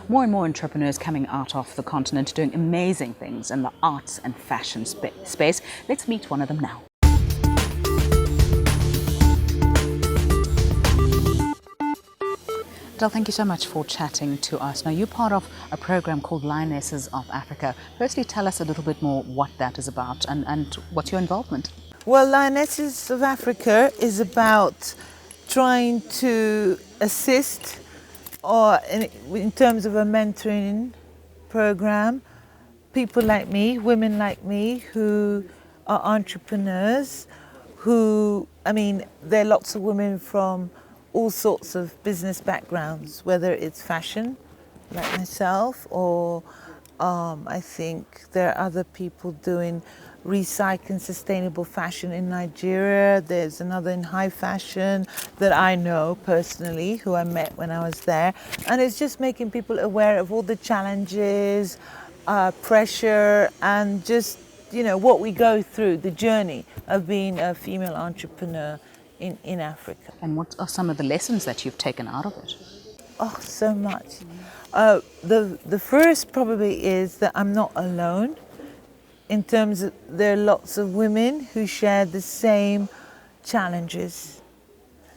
More and more entrepreneurs coming out of the continent doing amazing things in the arts and fashion space. Let's meet one of them now. Adele, thank you so much for chatting to us. Now, you're part of a program called Lionesses of Africa. Firstly, tell us a little bit more what that is about and what's your involvement? Well, Lionesses of Africa is about trying to assist or in terms of a mentoring program, people like me, women like me who are entrepreneurs, there are lots of women from all sorts of business backgrounds, whether it's fashion, like myself, or I think there are other people doing recycling sustainable fashion in Nigeria. There's another in high fashion that I know personally, who I met when I was there. And it's just making people aware of all the challenges, pressure, and just, what we go through, the journey of being a female entrepreneur in Africa. And what are some of the lessons that you've taken out of it? Oh, so much. The first probably is that I'm not alone. In terms of, there are lots of women who share the same challenges,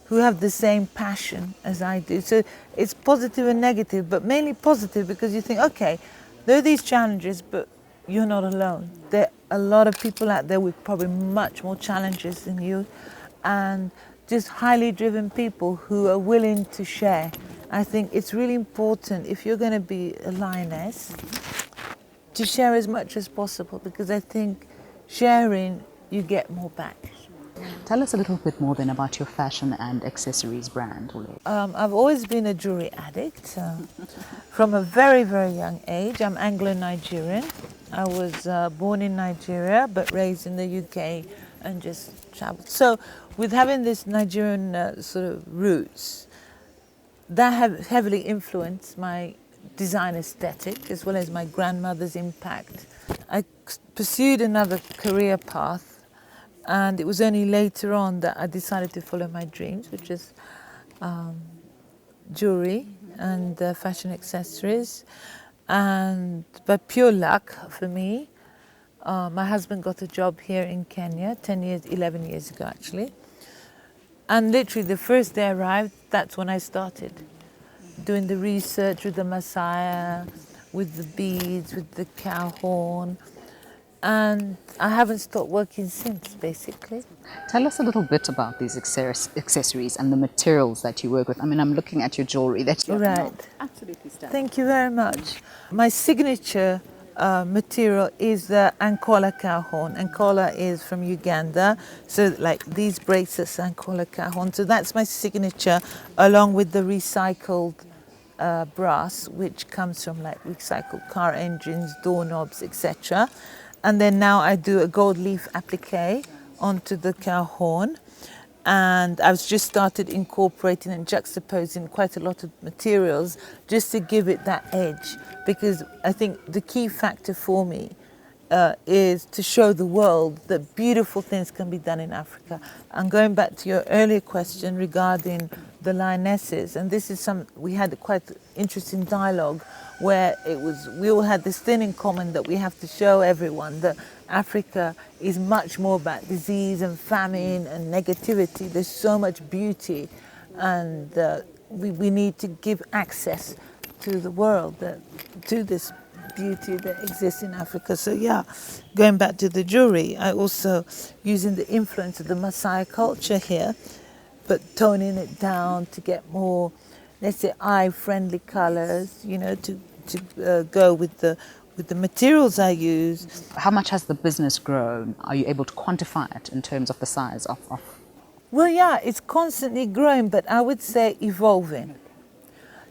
who have the same passion as I do. So it's positive and negative, but mainly positive because you think, okay, there are these challenges, but you're not alone. There are a lot of people out there with probably much more challenges than you, and just highly driven people who are willing to share. I think it's really important, if you're going to be a lioness, to share as much as possible, because I think sharing, you get more back. Tell us a little bit more then about your fashion and accessories brand. I've always been a jewelry addict from a very, very young age. I'm Anglo-Nigerian. I was born in Nigeria but raised in the UK and just traveled. So with having this Nigerian sort of roots, that have heavily influenced my design aesthetic as well as my grandmother's impact. I pursued another career path, and it was only later on that I decided to follow my dreams, which is jewelry and fashion accessories. And by pure luck for me, my husband got a job here in Kenya 11 years ago actually. And literally the first day I arrived, that's when I started doing the research with the Messiah, with the beads, with the cow horn. And I haven't stopped working since, basically. Tell us a little bit about these accessories and the materials that you work with. I mean, I'm looking at your jewelry that you have. Right. Absolutely stunning. Thank you very much. My signature material is the Ankola cow horn. Ankola is from Uganda, so like these bracelets, Ankola cow horn. So that's my signature, along with the recycled brass, which comes from like recycled car engines, doorknobs, etc. And then now I do a gold leaf applique onto the cow horn. And I've just started incorporating and juxtaposing quite a lot of materials just to give it that edge, because I think the key factor for me is to show the world that beautiful things can be done in Africa. And going back to your earlier question regarding the lionesses, and this is we had a quite interesting dialogue where we all had this thing in common, that we have to show everyone that Africa is much more about disease and famine and negativity. There's so much beauty, and we need to give access to the world, to this beauty that exists in Africa. So yeah, going back to the jewelry, I also using the influence of the Maasai culture here, but toning it down to get more, let's say, eye-friendly colors, to go with the materials I use. How much has the business grown? Are you able to quantify it in terms of the size of? Well, yeah, it's constantly growing, but I would say evolving.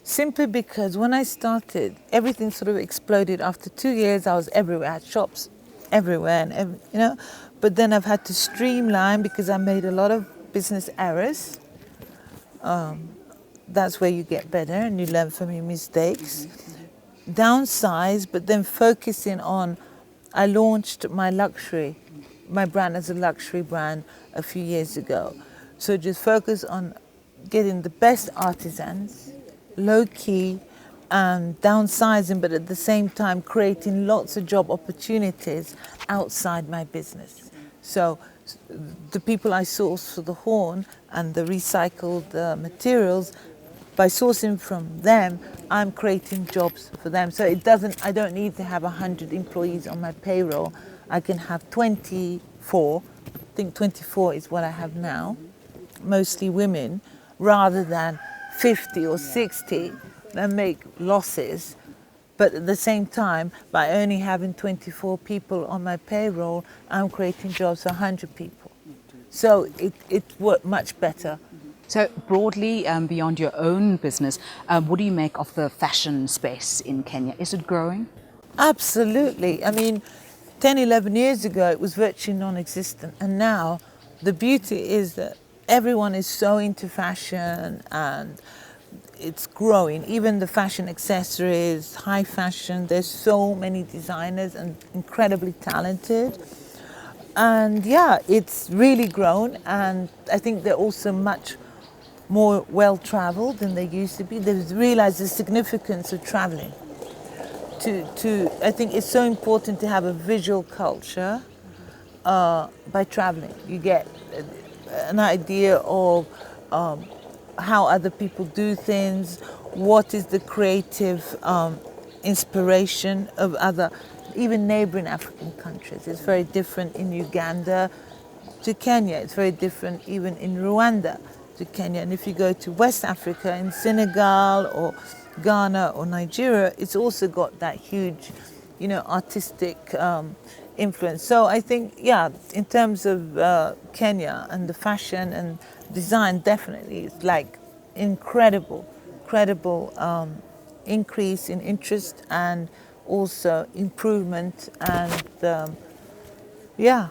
Simply because when I started, everything sort of exploded. After 2 years, I was everywhere. I had shops everywhere, and But then I've had to streamline because I made a lot of business errors. That's where you get better and you learn from your mistakes. Downsize, but then focusing on, I launched my brand as a luxury brand a few years ago. So just focus on getting the best artisans, low key, and downsizing, but at the same time creating lots of job opportunities outside my business. So the people I source for the horn and the recycled materials, by sourcing from them, I'm creating jobs for them. So I don't need to have 100 employees on my payroll. I can have 24, I think 24 is what I have now, mostly women, rather than 50 or 60 that make losses. But at the same time, by only having 24 people on my payroll, I'm creating jobs for 100 people. So it worked much better. So broadly, beyond your own business, what do you make of the fashion space in Kenya? Is it growing? Absolutely. I mean, 10, 11 years ago, it was virtually non-existent. And now the beauty is that everyone is so into fashion and it's growing. Even the fashion accessories, high fashion, there's so many designers and incredibly talented. And yeah, it's really grown. And I think they're also much more well-traveled than they used to be. They've realized the significance of traveling. I think it's so important to have a visual culture by traveling. You get an idea of how other people do things, what is the creative inspiration of other, even neighboring African countries. It's very different in Uganda to Kenya. It's very different even in Rwanda to Kenya. And if you go to West Africa, in Senegal or Ghana or Nigeria, it's also got that huge, artistic influence. So I think, yeah, in terms of Kenya and the fashion and design, definitely it's like incredible increase in interest and also improvement and yeah.